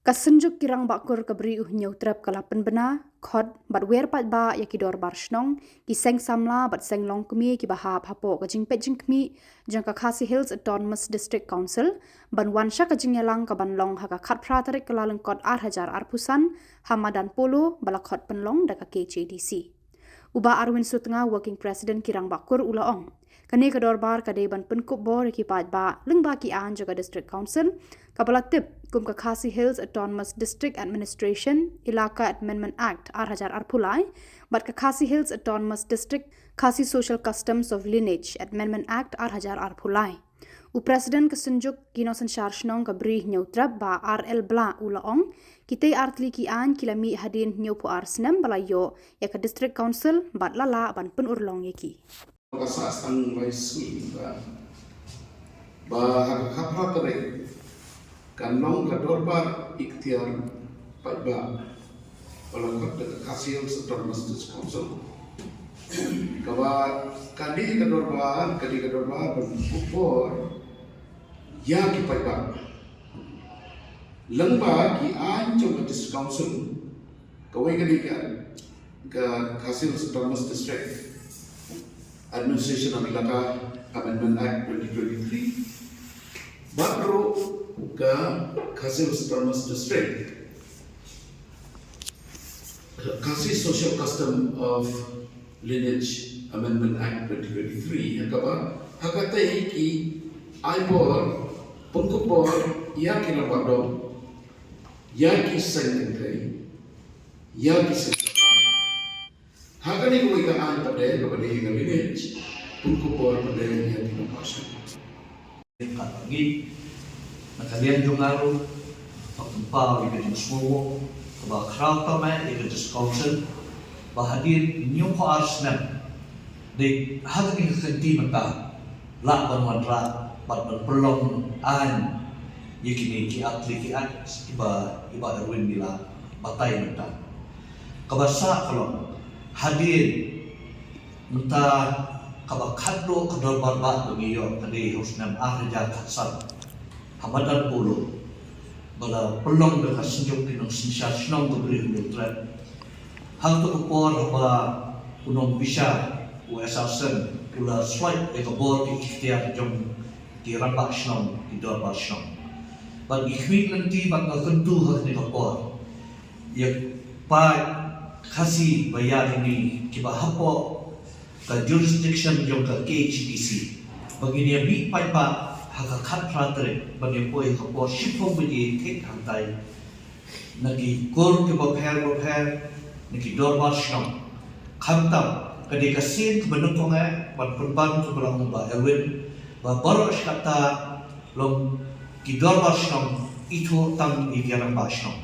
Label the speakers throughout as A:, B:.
A: Kasenjuk kirang bakur kabri nyau trap kalapan bena, khod bat wer pat ba ya kidor bar shnong, ki seng samla bat seng long kmi ki bahap hapo ka jing pet jing kmi, jang ka Khasi Hills Autonomous District Council, ban wansha ka jing yalang ka ban long haka khat pratarik kalalang kod 8,000 arpusan, hamadan polo bala khod penlong da ka KJDC. Uba Arwin Sutnga Working President kirang bakur ula ong. Kani kador bar kade ban penkup bor ki pat ba leng ba ki an jaga District Council kapala tip kum ka Khasi Hills Autonomous District Administration Ilaka Amendment Act 8,000 arpulai bat ka Khasi Hills Autonomous District Khasi Social Customs of Lineage Amendment Act 8,000 arpulai. U President kesenjuk kino sensar shnong ka bri nyautrap ba RL bla ulaong kita artli ki an kilami hadin nyopu arsnem balayo ya ka District Council bat lala ban penurlong yeki.
B: Kasas ang raismi ba kapra tere kanong kadorbar ikhtiar padba balakot de Khasi Hills Autonomous District Council kawa kadi kadorbar berpupur ya ki padba lengba ki anjong District Council kawai kadi ka Khasi Hills Autonomous District Administration of Ilaka Amendment Act 2023 baru ke Khasi Hills Autonomous District Khasi Social Custom of Lineage Amendment Act 2023 yang kaba hakatai ki aibor pengkupor ya kina badom ya ki sengkai ya ki Hakani ko ikaan pada kepada yang lineage untuk por pada yang tidak pasang.
C: Lagi, nakalian yung araw, pagtumpaw, ikajing sumuwo, kaba crowd tama, ikajing council, bahadir inyong kaars na, di hagani kakanti mata, laban wadra, batman perlong an, yakini ki atli ki at, iba darwin nila, batay mata. Kabasa kalong, hadir minta kabakadlo kadal barba dugiyo kadi husnam ahja khatsal hamadan pulu bala pelong de kasinjok kinong sinsya sinong gubri hulutrat hal tu kupor ba unong bisa usasen ula swipe e kabor ki ikhtiar jong ki ramba sinong ki dorba sinong bag ikhwit nanti bag kentu hak ni kapor ya pa Khasi bayar ini kiba hapo ka jurisdiction yung ka KHDC bagini bi pa haka khatratre bagi poi hapo shipong bi tek hantai nagi kor kiba pher nagi dorbar sham khantam kadi kasin benukong ban perban ko belang ba elwin ba boros kata long ki dorbar sham itu tang igarang ba sham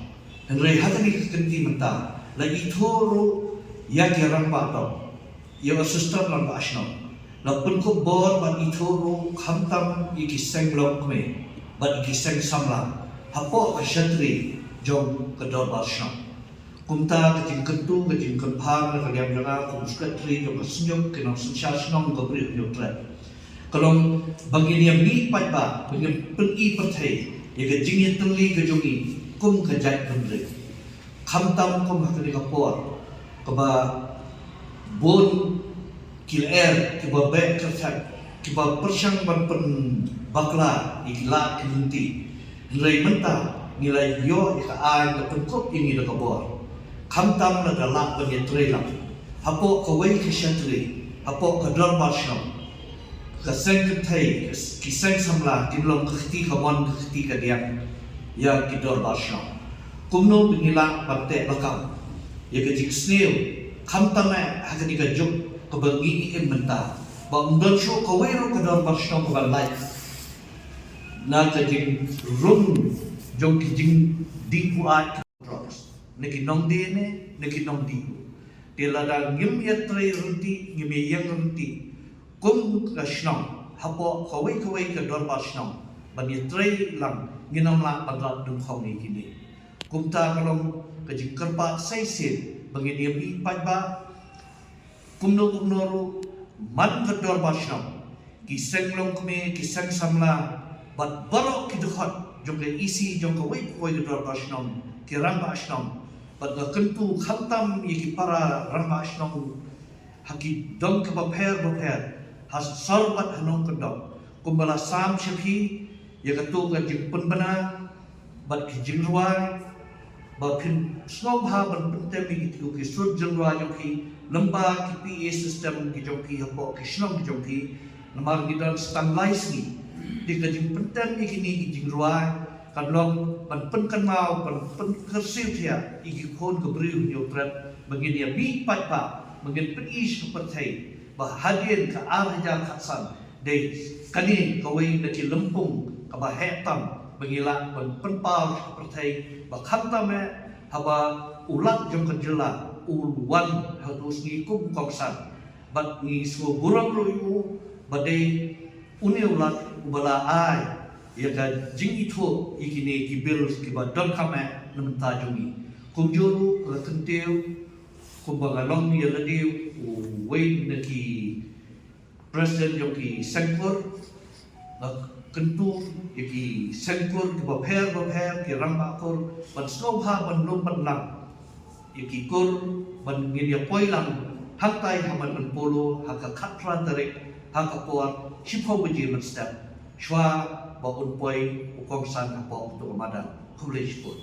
C: henry hatani kenti menta lagi thoro ya gerang patong ya assistant lang asno la pun ko bor ban ithoro khamtam ikiseng lok me ban ikiseng samla hapo ka shatri jong kador basno kumta ka kentu ka kenphang ka gyam janga kum skatri jong asnyong kinong sensyasnong gobri nyutra kalong bagini mi patba bagini pergi perthai ya ka jingit tengli ka jongi kum ka jat pendri khamtam kum hakani kapor kaba bon kiler kiba bek kertak kiba persyang ban pen bakla ikla kinti nilai menta nilai yo ika ay ka pengkop ini da kapor khamtam na dalak ban yetrela hapo kawai kishatri hapo kadar basno ka sengkai ki seng samla kinlong khti kawan khti ka diam ya kidor basno kumno bingila bante lakam ya ka jik snail khamtam hakani ka juk kabangi menta bang don show kawero kadar basno ka life na ka jing room jong ki jing di ku at neki nong dine neki nong di tilada ngim yatre runti ngim yang runti kum ka shnong hapo kawai ka dor basno ban yatre lang nginam la padra dung khong ni kini kumta kalong kajing kerpa saisin bangini mi pajba kumno ru man kador basno kiseng long kme kiseng samla bat barok ki dukhot jong ke isi jong ke wei koi ke dor basnong ke ramba asnong bat ga kentu khantam yiki para ramba asnong haki dong ke baper has sorbat hanong kedong kumbala sam shepi ya ketu ga jing penbana bat ki jing ruai ba pin snow ha ban pentem ki tiku ki sur jing ruai jong ki lamba ki PA system ki jong ki hapo ki shnong ki jong ki namar ki dan stabilize ni di ka jing pentem ki ni ki jing ruai kan long ban pen kan mau ban pen kersiu dia iki kon ke beriu nyo trap begini ya mi pat pa begin pen is ke pertai ba hadien ka arja khatsan de kani kawai na ki lempung ka ba hetam bengila ban pen pa ke pertai ba khatame haba ulat jong kejela uluan harus ngikum koksan bat ni semua burang royu badai uni ulat ubala ai ya ga jing itu ikini kibil kiba don kame nemta jungi kumjuru la tenteu kumbagalong ya ladi wei neki presiden yoki sengkur kentu yaki sengkur kiba pher ki ramba kur ban snobha ban lom ban lang yaki kur ban ngidia poilang hakai haman ban polo haka katran tarik haka kuar shipo wiji ban step shwa ba un poi ukong san hapo untuk ramadan kulish pun